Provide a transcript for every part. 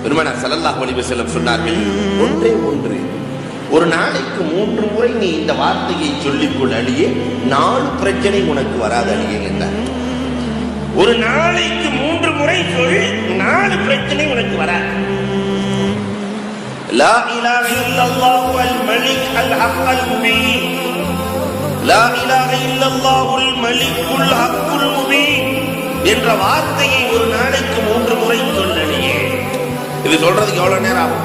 பெருமானார் ஸல்லல்லாஹு அலைஹி வஸல்லம் சொன்னார்கள், ஒன்றே ஒன்று, ஒரு நாளைக்கு 3 முறை நீ இந்த வார்த்தையை சொல்லிக்கொள் அழியே, 4 பிரச்சனை உனக்கு வராது அழியே என்றார். ஒரு நாளைக்கு 3 முறை சொல், 4 பிரச்சனை உனக்கு வராது. லா இலாஹ இல்லல்லாஹு அல் மலிக் அல் ஹக்குல் முபீன், லா இலாஹ இல்லல்லாஹு அல் மலிக்குல் ஹக்குல் முபீன் என்ற வார்த்தையை ஒரு நாளைக்கு 3 முறை சொல் அழியே. இது சொல்றதுக்கு எவ்வளவு நேரம் ஆகும்?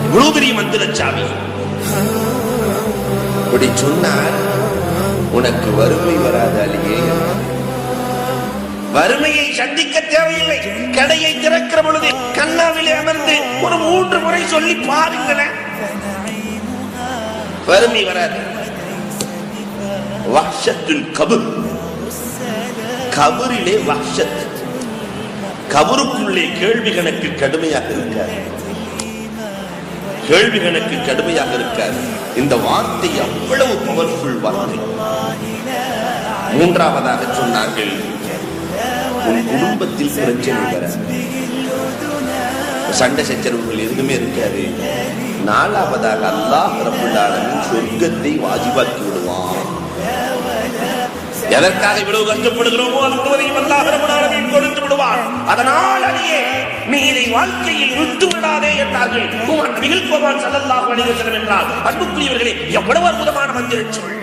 இவ்வளவு பெரிய மந்திரச்சாமி இப்படி சொன்னார், உனக்கு வறுமை வராது அழியே. வறுமையை சந்திக்க தேவையில்லை. கடையை திறக்கிற பொழுது கண்ணாவிலே அமர்ந்து ஒரு 3 முறை சொல்லி பாருங்களேன், வறுமை வராது. வஹ்ஷத்துல் கபர், கபரிலே வஹ்ஷத், கபருக்குள்ளே கேள்வி கணக்கு கடுமையாக இருக்காது, கேள்வி கணக்கு கடுமையாக இருக்காது. இந்த வார்த்தை அவ்வளவு பவர்ஃபுல் வார்த்தை. மூன்றாவதாக சொன்னார்கள், உன் குடும்பத்தில் பிரச்சனை வராது, சண்டை சச்சரவுகள் எதுவுமே இருக்காது. நாலாவதாக அல்லாஹ் ரப்பல் ஆலமீன் சொர்க்கத்தை வாஜிபாக்கி விடுவான். எதற்காக இவ்வளவு கஷ்டப்படுகிறோமோ அது முழுவதையும் அல்லாஹ் ரப்பல் ஆலமீன் கொடுத்து விடுவான். அதனால் அடியே நீ இதை வாழ்க்கையில் விட்டு விடாதே என்றார்கள் நபிகள் கோபால் ஸல்லல்லாஹு அலைஹி வஸல்லம் என்றால் அன்புக்குரியவர்களே, எவ்வளவு அற்புதமான மந்திரச் சொல்.